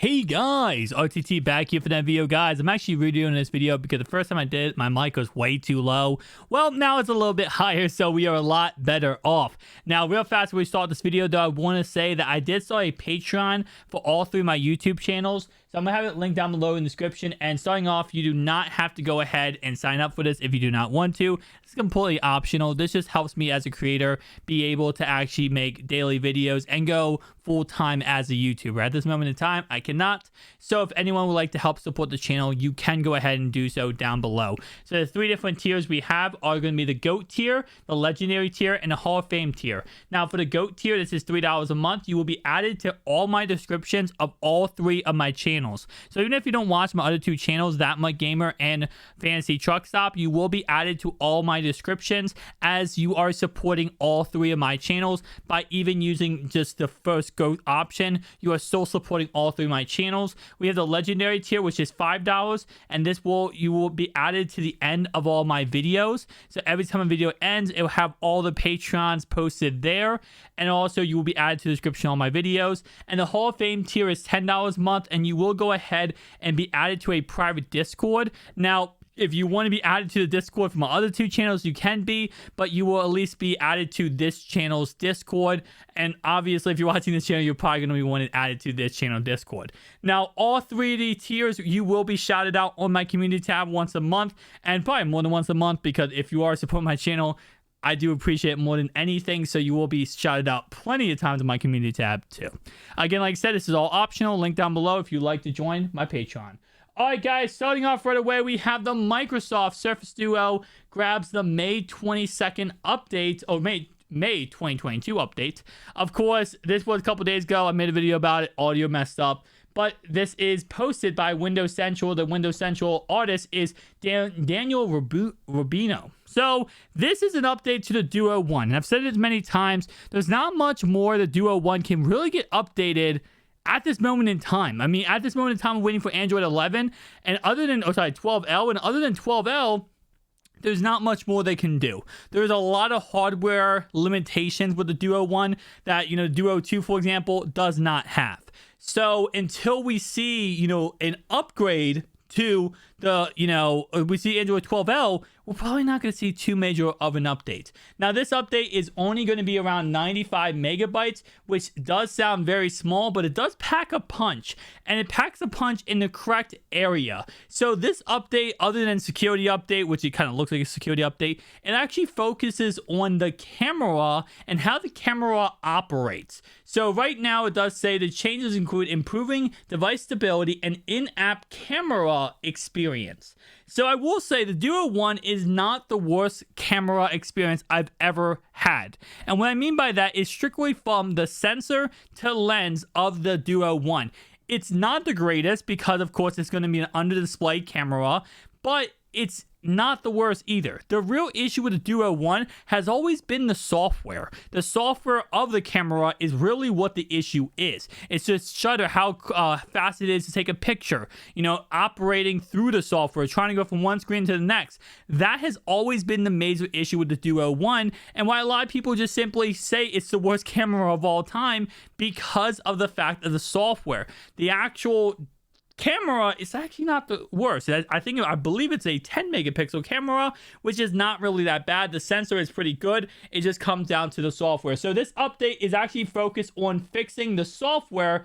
Hey guys, RTT back here for that video, guys. I'm actually redoing this video because the first time I did it, my mic was way too low. Well, now it's a little bit higher, so we are a lot better off. Now, real fast before we start this video, though, I want to say that I did start a Patreon for all three of my YouTube channels. So I'm going to have it linked down below in the description. And starting off, you do not have to go ahead and sign up for this if you do not want to. It's completely optional. This just helps me as a creator be able to actually make daily videos and go full-time as a YouTuber. At this moment in time, I cannot. So if anyone would like to help support the channel, you can go ahead and do so down below. So the three different tiers we have are going to be the GOAT tier, the Legendary tier, and the Hall of Fame tier. Now for the GOAT tier, this is $3 a month. You will be added to all my descriptions of all three of my channels. So even if you don't watch my other two channels, That Mutt Gamer and Fantasy Truck Stop, you will be added to all my descriptions as you are supporting all three of my channels by even using just the first GOAT option. You are still supporting all three of my channels. We have the Legendary tier, which is $5, and you will be added to the end of all my videos. So every time a video ends, it will have all the Patreons posted there, and also you will be added to the description of all my videos. And the Hall of Fame tier is $10 a month, and you will go ahead and be added to a private Discord. Now, if you want to be added to the Discord from my other two channels, you can be, but you will at least be added to this channel's Discord. And obviously, if you're watching this channel, you're probably going to be wanted added to this channel Discord. Now, all three of these tiers, you will be shouted out on my community tab once a month, and probably more than once a month, because if you are supporting my channel, I do appreciate it more than anything, so you will be shouted out plenty of times in my community tab too. Again, like I said, this is all optional. Link down below if you'd like to join my Patreon. Alright guys, starting off right away, we have the Microsoft Surface Duo grabs the May 22nd update, or May 2022 update. Of course, this was a couple days ago. I made a video about it. Audio messed up. But this is posted by Windows Central. The Windows Central artist is Daniel Rubino. So this is an update to the Duo 1. And I've said it many times. There's not much more the Duo 1 can really get updated at this moment in time. I mean, at this moment in time, I'm waiting for Android 11. And other than, 12L. And other than 12L, there's not much more they can do. There's a lot of hardware limitations with the Duo 1 that, Duo 2, for example, does not have. So until we see, an upgrade to the, we see Android 12L, we're probably not going to see too major of an update. Now, this update is only going to be around 95 megabytes, which does sound very small, but it does pack a punch, and it packs a punch in the correct area. So this update, other than security update, which it kind of looks like a security update, it actually focuses on the camera and how the camera operates. So right now, it does say the changes include improving device stability and in-app camera experience. So I will say the Duo 1 is not the worst camera experience I've ever had. And what I mean by that is strictly from the sensor to lens of the Duo 1. It's not the greatest because, of course, it's going to be an under-display camera, but it's not the worst either. The real issue with the Duo 1 has always been the software. The software of the camera is really what the issue is. It's just shutter, how fast it is to take a picture, operating through the software, trying to go from one screen to the next. That has always been the major issue with the Duo 1, and why a lot of people just simply say it's the worst camera of all time because of the fact of the software. The actual camera is actually not the worst. I believe it's a 10 megapixel camera, which is not really that bad. The sensor is pretty good. It just comes down to the software. So this update is actually focused on fixing the software,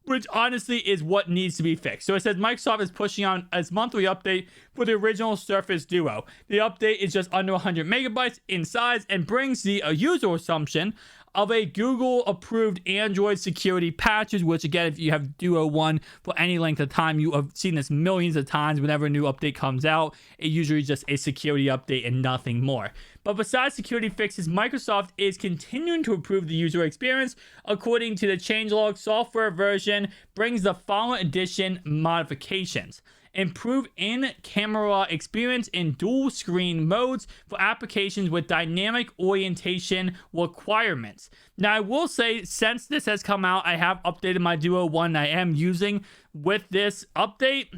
which honestly is what needs to be fixed. So it says Microsoft is pushing on its monthly update for the original Surface Duo. The update is just under 100 megabytes in size and brings the user assumption of a Google-approved Android security patches, which, again, if you have Duo 1 for any length of time, you have seen this millions of times whenever a new update comes out. It usually is just a security update and nothing more. But besides security fixes, Microsoft is continuing to improve the user experience. According to the changelog, software version brings the following addition modifications. Improve in-camera experience in dual screen modes for applications with dynamic orientation requirements. Now, I will say, since this has come out, I have updated my Duo 1 I am using with this update.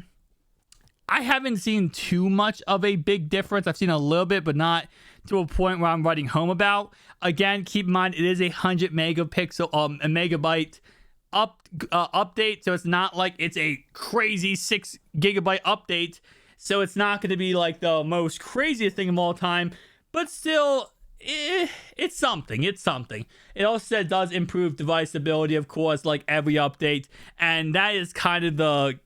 I haven't seen too much of a big difference. I've seen a little bit, but not to a point where I'm writing home about. Again, keep in mind, it is a 100 megapixel, a megabyte update, so it's not like it's a crazy 6 GB update. So it's not going to be like the most craziest thing of all time, but still, it's something. It's something. It also does improve device stability, of course, like every update, and that is kind of the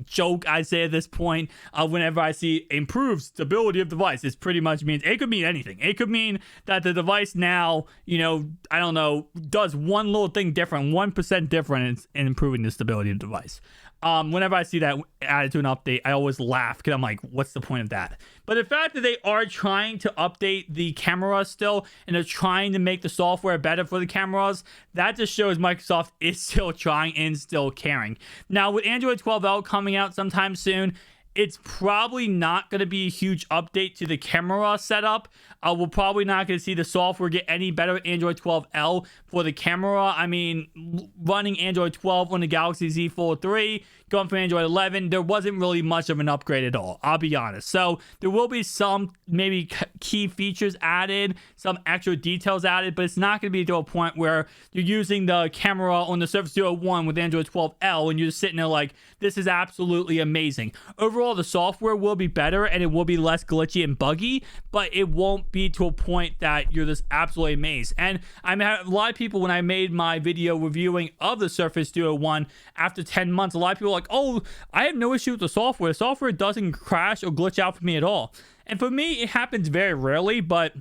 joke I say at this point. Whenever I see improved stability of device, it pretty much means it could mean anything. It could mean that the device now, I don't know, does one little thing different, 1% different in improving the stability of the device. Whenever I see that added to an update, I always laugh because I'm like, what's the point of that? But the fact that they are trying to update the camera still, and they're trying to make the software better for the cameras, that just shows Microsoft is still trying and still caring. Now, with Android 12L coming out sometime soon, it's probably not going to be a huge update to the camera setup. We're probably not going to see the software get any better with Android 12L for the camera. I mean, running Android 12 on the Galaxy Z Fold 3, going from Android 11, there wasn't really much of an upgrade at all, I'll be honest. So there will be some maybe key features added, some extra details added, but it's not going to be to a point where you're using the camera on the Surface Duo 1 with Android 12L and you're just sitting there like, this is absolutely amazing. Overall, the software will be better and it will be less glitchy and buggy, but it won't be to a point that you're just absolutely amazed. And I mean, a lot of people, when I made my video reviewing of the Surface Duo 1 after 10 months, a lot of people were like, oh, I have no issue with the software. The software doesn't crash or glitch out for me at all. And for me, it happens very rarely, but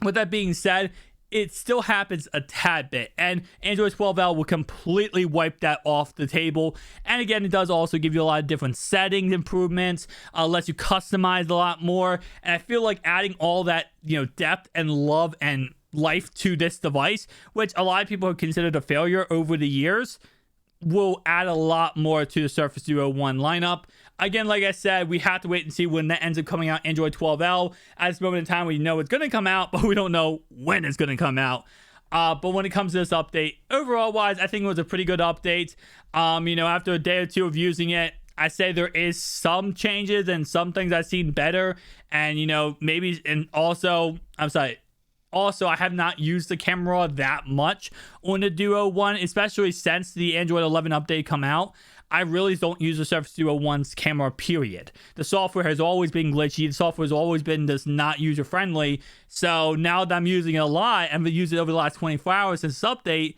with that being said, it still happens a tad bit, and Android 12L will completely wipe that off the table. And again, it does also give you a lot of different settings improvements, lets you customize a lot more, and I feel like adding all that depth and love and life to this device, which a lot of people have considered a failure over the years, will add a lot more to the Surface Duo 1 lineup. Again, like I said, we have to wait and see when that ends up coming out, Android 12L. At this moment in time, we know it's going to come out, but we don't know when it's going to come out. But when it comes to this update, overall wise, I think it was a pretty good update. After a day or two of using it, I say there is some changes and some things I've seen better. And, maybe, and also, Also, I have not used the camera that much on the Duo 1, especially since the Android 11 update come out. I really don't use the Surface Duo 1's camera, period. The software has always been glitchy. The software has always been just not user-friendly. So now that I'm using it a lot, and I've used it over the last 24 hours since this update,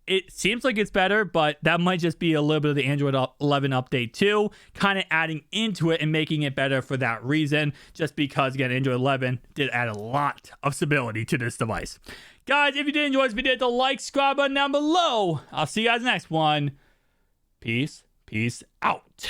it seems like it's better, but that might just be a little bit of the Android 11 update too, kind of adding into it and making it better for that reason, just because, again, Android 11 did add a lot of stability to this device. Guys, if you did enjoy this video, hit the like, subscribe button down below. I'll see you guys next one. Peace out.